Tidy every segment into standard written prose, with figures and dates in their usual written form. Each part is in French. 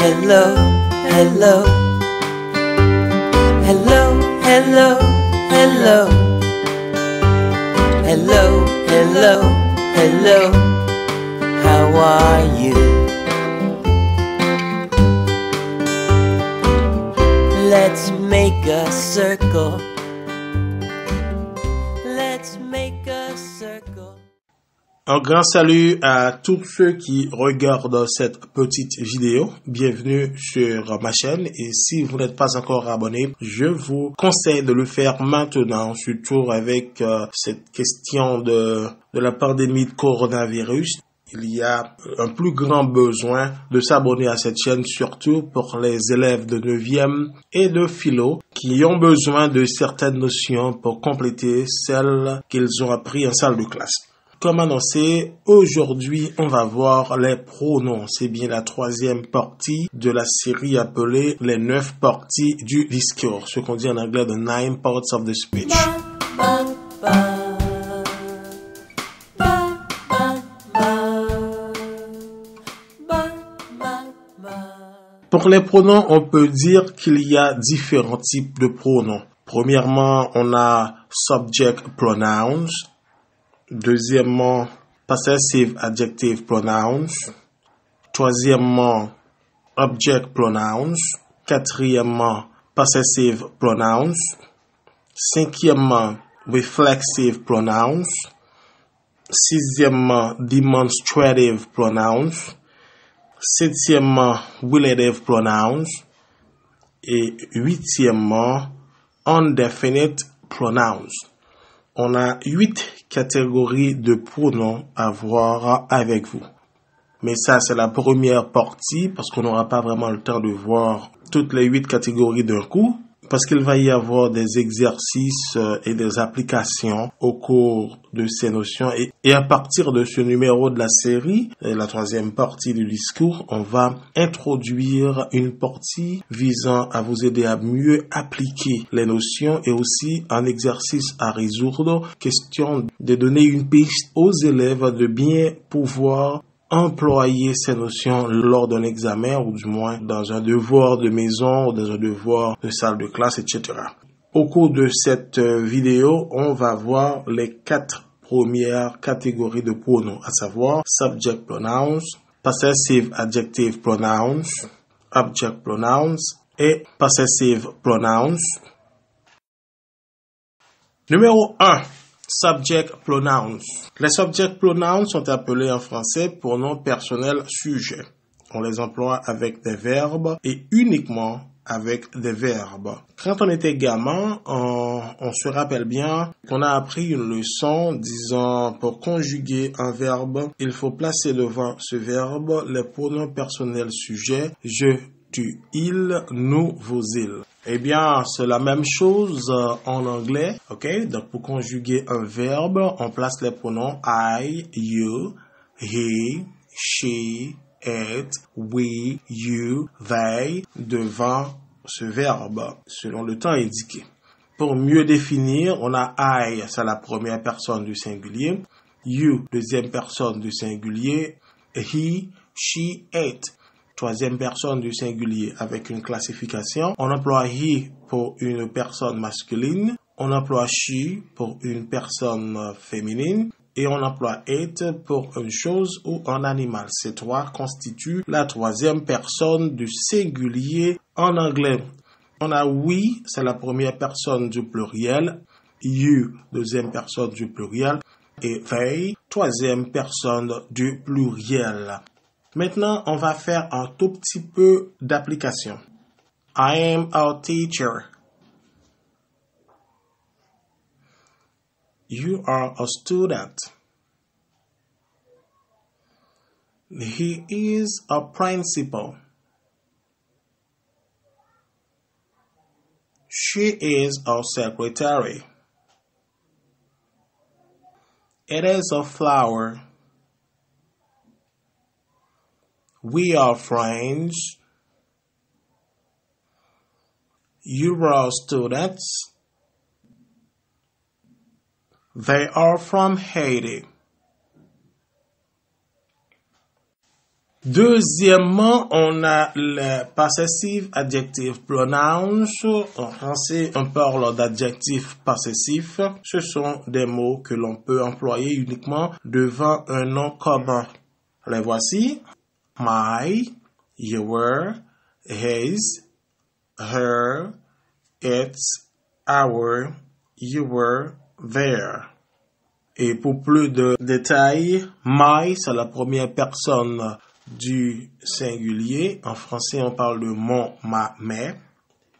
hello, hello, hello, hello, hello, hello, hello, hello, how are you? Let's make a circle. Let's make a circle. Un grand salut à tous ceux qui regardent cette petite vidéo. Bienvenue sur ma chaîne et si vous n'êtes pas encore abonné, je vous conseille de le faire maintenant, surtout avec cette question de la pandémie de coronavirus. Il y a un plus grand besoin de s'abonner à cette chaîne, surtout pour les élèves de 9e et de philo qui ont besoin de certaines notions pour compléter celles qu'ils ont appris en salle de classe. Comme annoncé, aujourd'hui, on va voir les pronoms. C'est bien la troisième partie de la série appelée les 9 parties du discours, ce qu'on dit en anglais the 9 parts of the speech. Pour les pronoms, on peut dire qu'il y a différents types de pronoms. Premièrement, on a subject pronouns. Deuxièmement, possessive adjective pronouns. Troisièmement, object pronouns. Quatrièmement, possessive pronouns. Cinquièmement, reflexive pronouns. Sixièmement, demonstrative pronouns. Septièmement, relative pronouns. Et huitièmement, indefinite pronouns. On a 8 catégories de pronoms à voir avec vous. Mais ça, c'est la première partie parce qu'on n'aura pas vraiment le temps de voir toutes les 8 catégories d'un coup. Parce qu'il va y avoir des exercices et des applications au cours de ces notions. Et à partir de ce numéro de la série, la troisième partie du discours, on va introduire une partie visant à vous aider à mieux appliquer les notions et aussi un exercice à résoudre, question de donner une piste aux élèves de bien pouvoir employer ces notions lors d'un examen ou du moins dans un devoir de maison ou dans un devoir de salle de classe, etc. Au cours de cette vidéo, on va voir les 4 premières catégories de pronoms, à savoir subject pronouns, possessive adjective pronouns, object pronouns et possessive pronouns. Numéro 1. Subject pronouns. Les subject pronouns sont appelés en français pronoms personnels sujets. On les emploie avec des verbes et uniquement avec des verbes. Quand on était gamin, on se rappelle bien qu'on a appris une leçon disant pour conjuguer un verbe, il faut placer devant ce verbe les pronoms personnels sujets je, tu, il, nous, vos, ils. Eh bien, c'est la même chose en anglais, ok? Donc, pour conjuguer un verbe, on place les pronoms I, you, he, she, it, we, you, they devant ce verbe, selon le temps indiqué. Pour mieux définir, on a I, c'est la première personne du singulier, you, deuxième personne du singulier, he, she, it, troisième personne du singulier avec une classification. On emploie he pour une personne masculine, on emploie she pour une personne féminine et on emploie it pour une chose ou un animal. Ces trois constituent la troisième personne du singulier en anglais. On a we, c'est la première personne du pluriel, you, deuxième personne du pluriel et they, troisième personne du pluriel. Maintenant, on va faire un tout petit peu d'application. I am our teacher. You are a student. He is a principal. She is our secretary. It is a flower. We are friends. You are students. They are from Haiti. Deuxièmement, on a les possessive adjective pronouns. En français, on parle d'adjectifs possessifs. Ce sont des mots que l'on peut employer uniquement devant un nom commun. Les voici. My, your, his, her, its, our, your, their. Et pour plus de détails, my, c'est la première personne du singulier. En français, on parle de mon, ma, mes.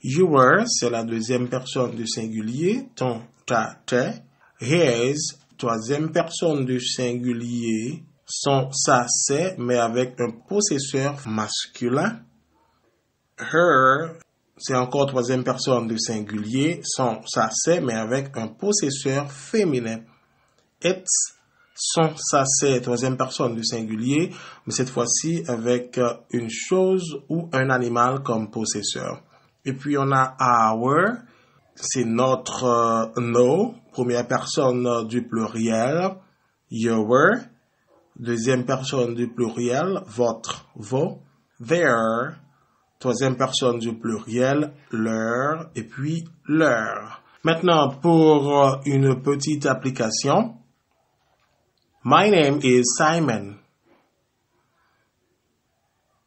Your, c'est la deuxième personne du singulier, ton, ta, tes. His, troisième personne du singulier, son, sa, ses, mais avec un possesseur masculin. Her, c'est encore troisième personne du singulier, son, sa, ses, mais avec un possesseur féminin. Its, son, ça, c'est troisième personne du singulier, mais cette fois-ci avec une chose ou un animal comme possesseur. Et puis on a our, c'est notre nos, première personne du pluriel, your, deuxième personne du pluriel, votre, vos, their, troisième personne du pluriel, leur, et puis leur. Maintenant, pour une petite application, my name is Simon.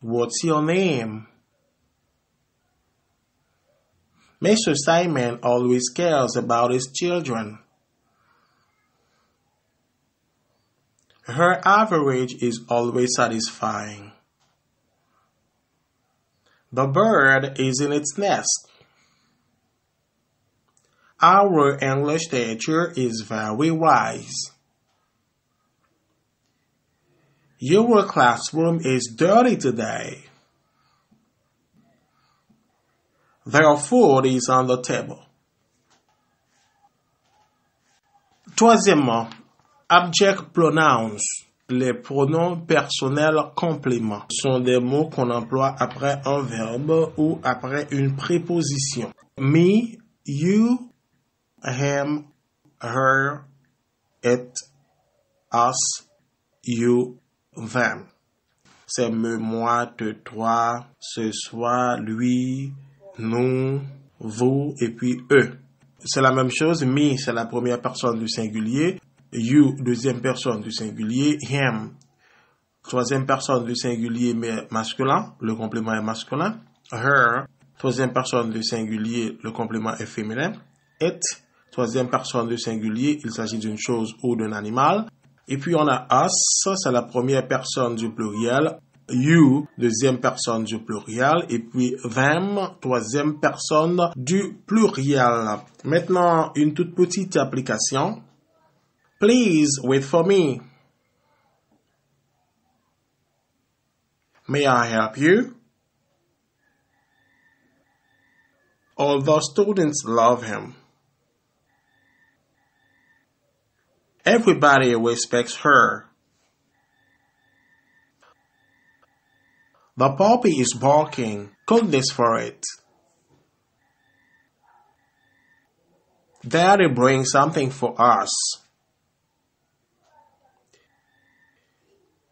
What's your name? Mr. Simon always cares about his children. Her average is always satisfying. The bird is in its nest. Our English teacher is very wise. Your classroom is dirty today. Their food is on the table. Troisièmement, abject pronouns. Les pronoms personnels compléments sont des mots qu'on emploie après un verbe ou après une préposition. Me, you, him, her, it, us, you, them. C'est me, moi, te, toi, ce, soi, lui, nous, vous, et puis eux. C'est la même chose. Me, c'est la première personne du singulier. You, deuxième personne du singulier. Him, troisième personne du singulier mais masculin. Le complément est masculin. Her, troisième personne du singulier. Le complément est féminin. It, troisième personne du singulier. Il s'agit d'une chose ou d'un animal. Et puis on a us, c'est la première personne du pluriel. You, deuxième personne du pluriel. Et puis them, troisième personne du pluriel. Maintenant, une toute petite application. Please wait for me. May I help you? All the students love him. Everybody respects her. The puppy is barking. Cook this for it. Daddy brings something for us.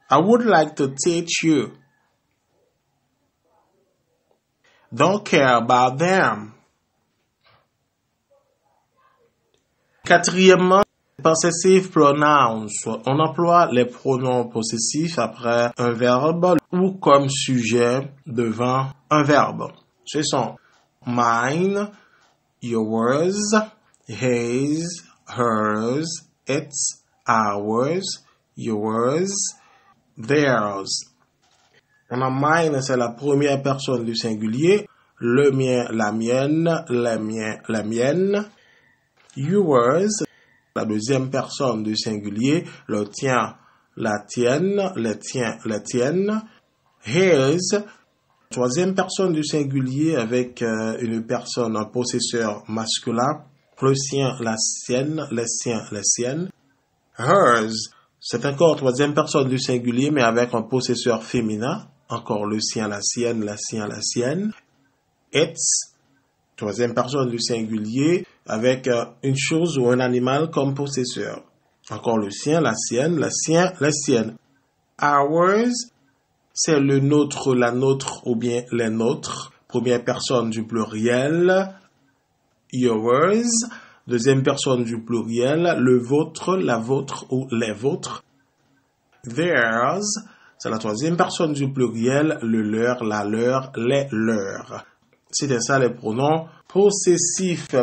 I would like to teach you. Don't care about them. Quatrièmement, possessive pronouns. On emploie les pronoms possessifs après un verbe ou comme sujet devant un verbe. Ce sont mine, yours, his, hers, its, ours, yours, theirs. On a mine, c'est la première personne du singulier. Le mien, la mienne, les miens, la mienne. Yours, la deuxième personne du singulier. Le tien, la tienne, les tiens, la tienne. His, troisième personne du singulier avec une personne, un possesseur masculin. Le sien, la sienne, les siens, les siennes. Hers, c'est encore troisième personne du singulier, mais avec un possesseur féminin. Encore le sien, la sienne, la sienne. Its, troisième personne du singulier, avec une chose ou un animal comme possesseur. Encore le sien, la sienne, la sienne. Ours, c'est le nôtre, la nôtre ou bien les nôtres. Première personne du pluriel, yours. Deuxième personne du pluriel, le vôtre, la vôtre ou les vôtres. Theirs, c'est la troisième personne du pluriel, le leur, la leur, les leurs. C'était ça les pronoms possessifs.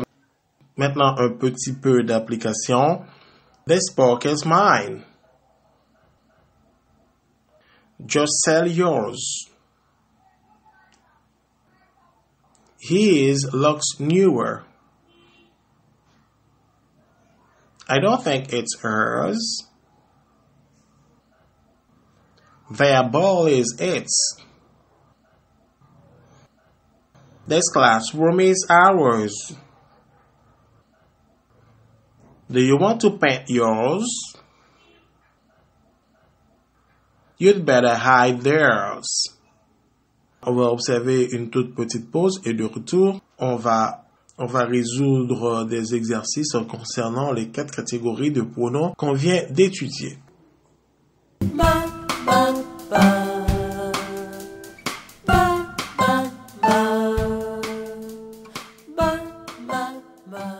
Maintenant, un petit peu d'application. This book is mine. Just sell yours. His looks newer. I don't think it's hers. Their ball is its. This classroom is ours. Do you want to paint yours? You'd better hide theirs. On va observer une toute petite pause et de retour, on va résoudre des exercices concernant les 4 catégories de pronoms qu'on vient d'étudier. Ba, ba, ba. Ba, ba, ba. Ba, ba, ba.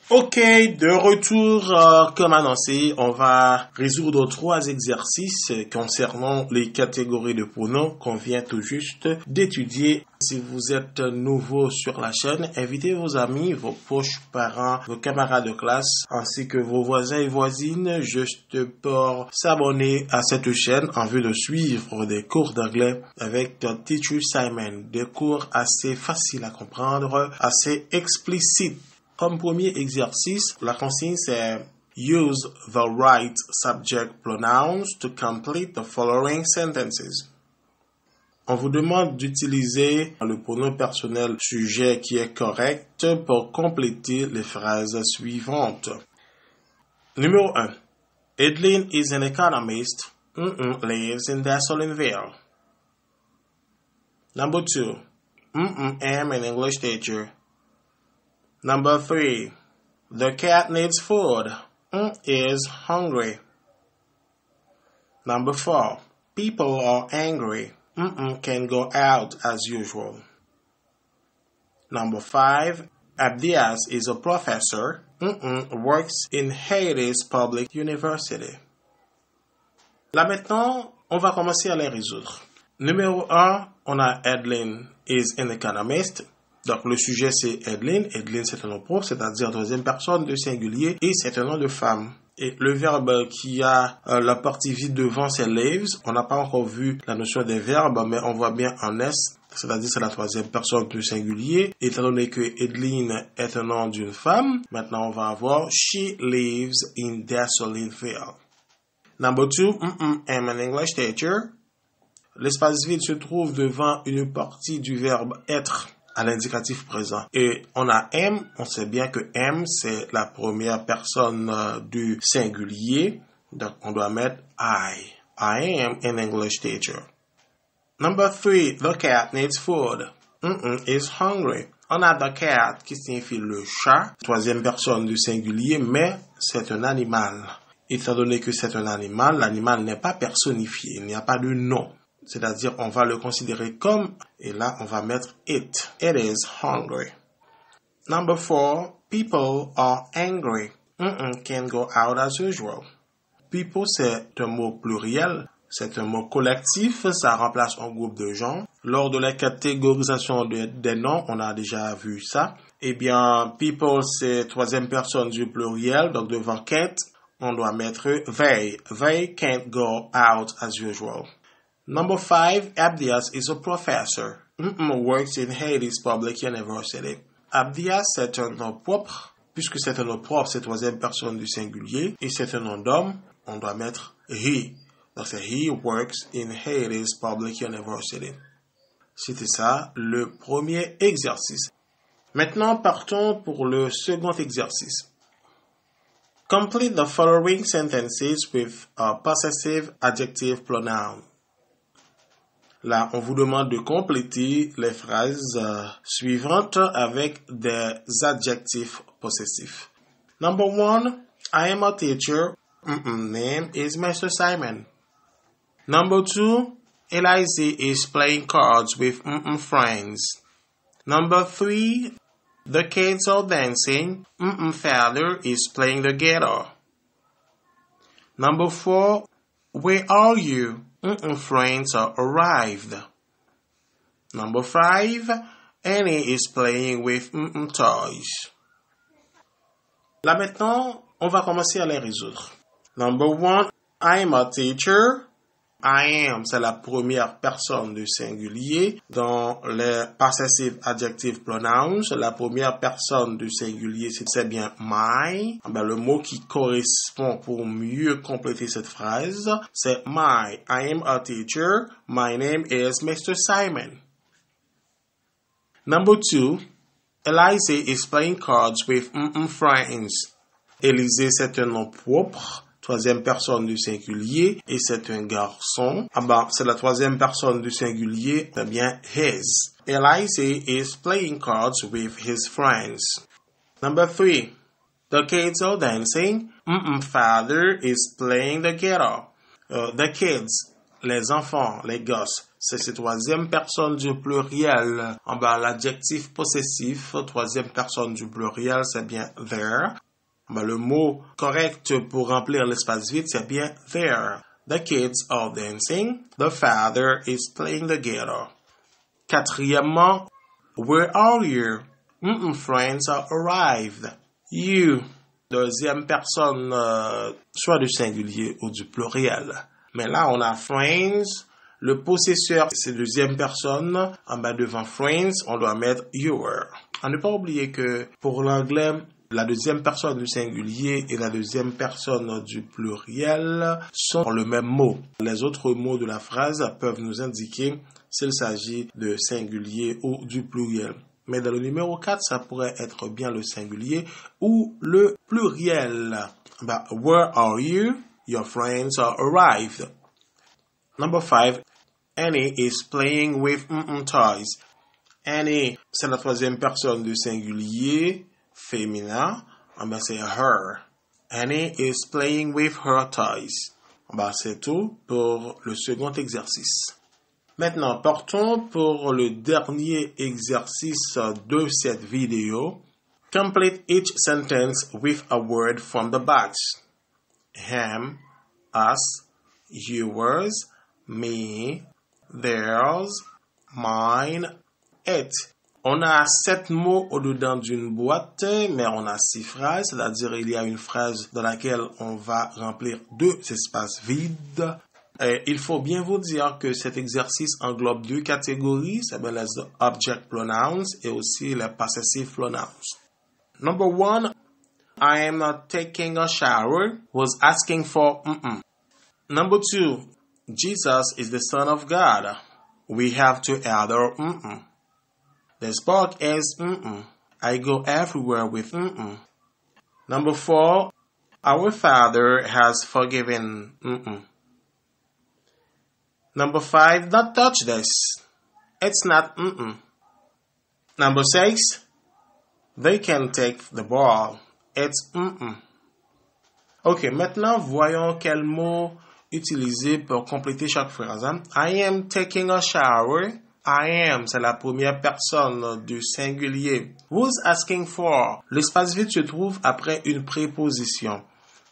Ok, de retour, comme annoncé, on va résoudre 3 exercices concernant les catégories de pronoms qu'on vient tout juste d'étudier. Si vous êtes nouveau sur la chaîne, invitez vos amis, vos proches, parents, vos camarades de classe, ainsi que vos voisins et voisines, juste pour s'abonner à cette chaîne en vue de suivre des cours d'anglais avec Teacher Simon. Des cours assez faciles à comprendre, assez explicites. Comme premier exercice, la consigne c'est use the right subject pronouns to complete the following sentences. On vous demande d'utiliser le pronom personnel sujet qui est correct pour compléter les phrases suivantes. Numéro 1. Edlin is an economist. Lives in Dassaultville. Number 2. Am an English teacher. Number 3. The cat needs food. Is hungry. Number 4. People are angry. Can go out as usual. Number 5. Abdias is a professor. Works in Haiti's public university. Là maintenant, on va commencer à les résoudre. Numéro 1, on a Edlin is an economist. Donc, le sujet, c'est Edlin. Edlin, c'est un nom propre, c'est-à-dire troisième personne de singulier, et c'est un nom de femme. Et le verbe qui a la partie vide devant, c'est lives. On n'a pas encore vu la notion des verbes, mais on voit bien en S, c'est-à-dire c'est la troisième personne du singulier. Étant donné que Edlin est un nom d'une femme, maintenant on va avoir she lives in Dassaultville. Number 2, am an English teacher. L'espace vide se trouve devant une partie du verbe être à l'indicatif présent. Et on a am, on sait bien que am, c'est la première personne du singulier. Donc, on doit mettre I. I am an English teacher. Number 3, the cat needs food. Is hungry. On a the cat qui signifie le chat, troisième personne du singulier, mais c'est un animal. Étant donné que c'est un animal, l'animal n'est pas personnifié, il n'y a pas de nom. C'est-à-dire, on va le considérer comme, et là, on va mettre it. It is hungry. Number 4, people are angry. Can go out as usual. People, c'est un mot pluriel. C'est un mot collectif. Ça remplace un groupe de gens. Lors de la catégorisation des noms, on a déjà vu ça. Eh bien, people, c'est troisième personne du pluriel. Donc, devant can't, on doit mettre they. They can't go out as usual. Number 5, Abdias is a professor. Works in Haiti's public university. Abdias, c'est un nom propre. Puisque c'est un nom propre, c'est troisième personne du singulier. Et c'est un nom d'homme, on doit mettre he. Donc c'est he works in Haiti's public university. C'était ça, le premier exercice. Maintenant, partons pour le second exercice. Complete the following sentences with a possessive adjective pronoun. Là, on vous demande de compléter les phrases suivantes avec des adjectifs possessifs. Number 1, I am a teacher. Name is Mr. Simon. Number 2, Elise is playing cards with friends. Number 3, the kids are dancing. Father is playing the guitar. Number 4, where are you? Friends are arrived. Number 5, Annie is playing with toys. Là maintenant, on va commencer à les résoudre. Number 1, I am a teacher. I am, c'est la première personne du singulier. Dans les possessive adjective pronouns, la première personne du singulier, c'est bien my. Le mot qui correspond pour mieux compléter cette phrase, c'est my. I am a teacher. My name is Mr. Simon. Number 2, Elise is playing cards with friends. Élise, c'est un nom propre. Troisième personne du singulier, et c'est un garçon. C'est la troisième personne du singulier, c'est bien his. Elise is playing cards with his friends. Number 3, the kids are dancing. Father is playing the guitar. The kids, les enfants, les gosses, c'est la troisième personne du pluriel. L'adjectif possessif, troisième personne du pluriel, c'est bien there. Le mot correct pour remplir l'espace vide, c'est bien there. The kids are dancing. The father is playing the guitar. Quatrièmement, where are you? Friends are arrived. You, deuxième personne, soit du singulier ou du pluriel. Mais là, on a friends. Le possesseur, c'est deuxième personne. Devant friends, on doit mettre your. À ne pas oublier que pour l'anglais, la deuxième personne du singulier et la deuxième personne du pluriel sont le même mot. Les autres mots de la phrase peuvent nous indiquer s'il s'agit de singulier ou du pluriel. Mais dans le numéro 4, ça pourrait être bien le singulier ou le pluriel. Where are you? Your friends are arrived. Number 5, Annie is playing with toys. Annie, c'est la troisième personne du singulier féminin, c'est her. Annie is playing with her toys. C'est tout pour le second exercice. Maintenant, partons pour le dernier exercice de cette vidéo. Complete each sentence with a word from the box. Him, us, yours, me, theirs, mine, it. On a 7 mots au-dedans d'une boîte, mais on a 6 phrases, c'est-à-dire il y a une phrase dans laquelle on va remplir 2 espaces vides. Et il faut bien vous dire que cet exercice englobe 2 catégories, c'est bien les object pronouns et aussi les possessive pronouns. Number 1, I am not taking a shower, was asking for Number 2, Jesus is the Son of God. We have to add our The spark is I go everywhere with Number 4, our Father has forgiven Number 5, don't touch this. It's not Number 6, they can take the ball. It's Ok, maintenant voyons quel mot utiliser pour compléter chaque phrase. I am taking a shower. I am, c'est la première personne du singulier. Who's asking for? L'espace vide se trouve après une préposition.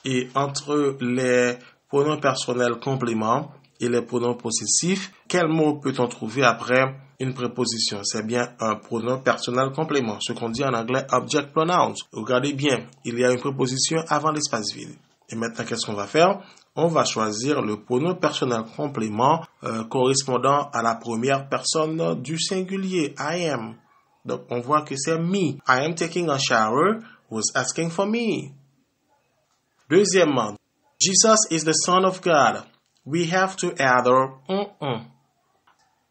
Et entre les pronoms personnels compléments et les pronoms possessifs, quel mot peut-on trouver après une préposition? C'est bien un pronom personnel complément, ce qu'on dit en anglais object pronouns. Regardez bien, il y a une préposition avant l'espace vide. Et maintenant, qu'est-ce qu'on va faire? On va choisir le pronom personnel complément correspondant à la première personne du singulier, I am. Donc, on voit que c'est me. I am taking a shower was asking for me. Deuxièmement, Jesus is the Son of God. We have to add our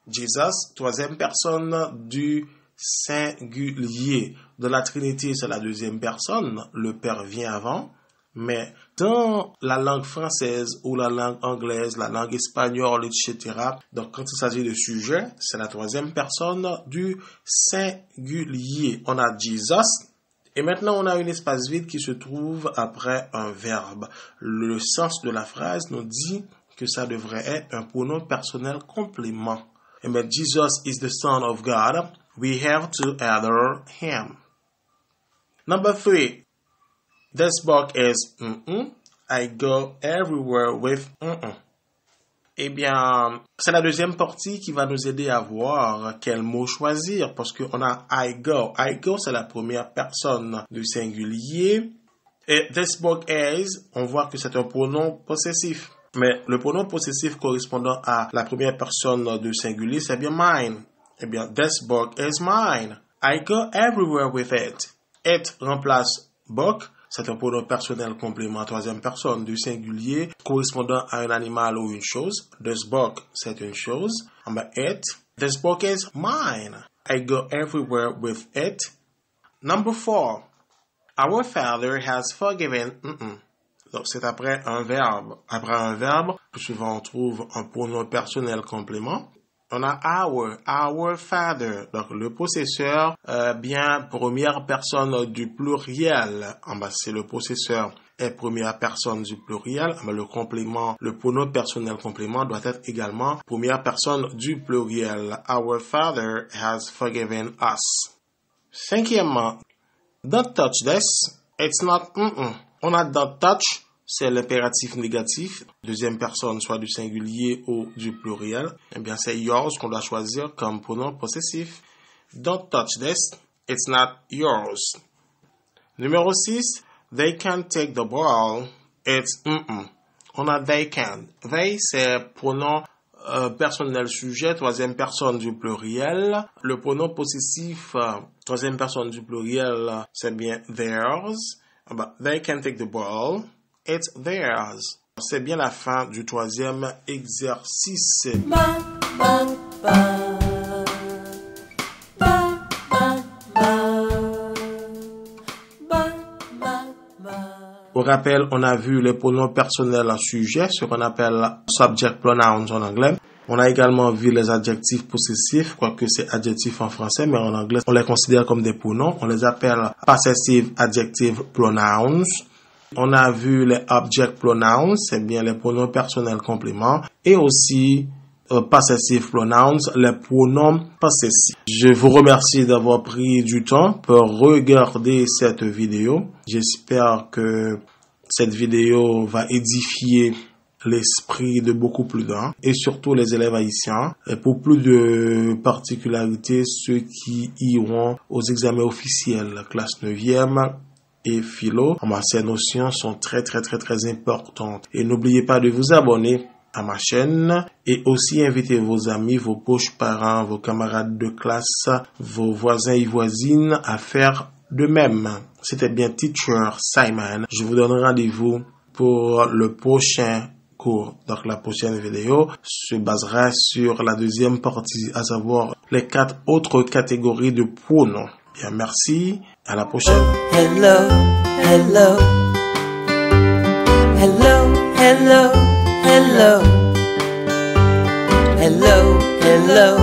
Jesus, troisième personne du singulier. De la Trinité, c'est la deuxième personne. Le Père vient avant. Mais dans la langue française ou la langue anglaise, la langue espagnole, etc., donc quand il s'agit de sujet, c'est la troisième personne du singulier. On a Jesus et maintenant on a un espace vide qui se trouve après un verbe. Le sens de la phrase nous dit que ça devrait être un pronom personnel complément. Et bien, Jesus is the Son of God. We have to adore him. Number 3. This book is I go everywhere with Eh bien, c'est la deuxième partie qui va nous aider à voir quel mot choisir parce qu'on a I go. I go, c'est la première personne du singulier. Et this book is, on voit que c'est un pronom possessif. Mais le pronom possessif correspondant à la première personne du singulier, c'est bien mine. Eh bien, this book is mine. I go everywhere with it. It remplace book. C'est un pronom personnel complément troisième personne du singulier correspondant à un animal ou une chose. This book, c'est une chose. It. This book is mine. I go everywhere with it. Number 4. Our Father has forgiven. Donc, c'est après un verbe. Après un verbe, plus souvent on trouve un pronom personnel complément. On a our Father. Donc, le possesseur, bien, première personne du pluriel. C'est le possesseur est première personne du pluriel. Le complément, le pronom personnel complément doit être également première personne du pluriel. Our Father has forgiven us. Cinquièmement, don't touch this. It's not On a don't touch. C'est l'impératif négatif, deuxième personne, soit du singulier ou du pluriel. Eh bien, c'est yours qu'on doit choisir comme pronom possessif. Don't touch this. It's not yours. Numéro 6. They can take the ball. It's On a they can. They, c'est pronom personnel sujet, troisième personne du pluriel. Le pronom possessif, troisième personne du pluriel, c'est bien theirs. They can take the ball. It's theirs. C'est bien la fin du troisième exercice. Au rappel, on a vu les pronoms personnels en sujet, ce qu'on appelle subject pronouns en anglais. On a également vu les adjectifs possessifs, quoique c'est adjectif en français, mais en anglais, on les considère comme des pronoms. On les appelle possessive adjective pronouns. On a vu les object pronouns, c'est bien les pronoms personnels compléments, et aussi possessive pronouns, les pronoms possessifs. Je vous remercie d'avoir pris du temps pour regarder cette vidéo. J'espère que cette vidéo va édifier l'esprit de beaucoup plus d'un, et surtout les élèves haïtiens. Et pour plus de particularités, ceux qui iront aux examens officiels, classe 9e, et philo, ces notions sont très importantes. Et n'oubliez pas de vous abonner à ma chaîne et aussi inviter vos amis, vos proches parents, vos camarades de classe, vos voisins et voisines à faire de même. C'était bien Teacher Simon. Je vous donne rendez-vous pour le prochain cours. Donc la prochaine vidéo se basera sur la deuxième partie, à savoir les 4 autres catégories de pronoms. Bien, merci, à la prochaine. Hello, hello, hello, hello, hello, hello, hello,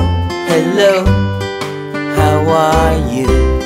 hello, how are you?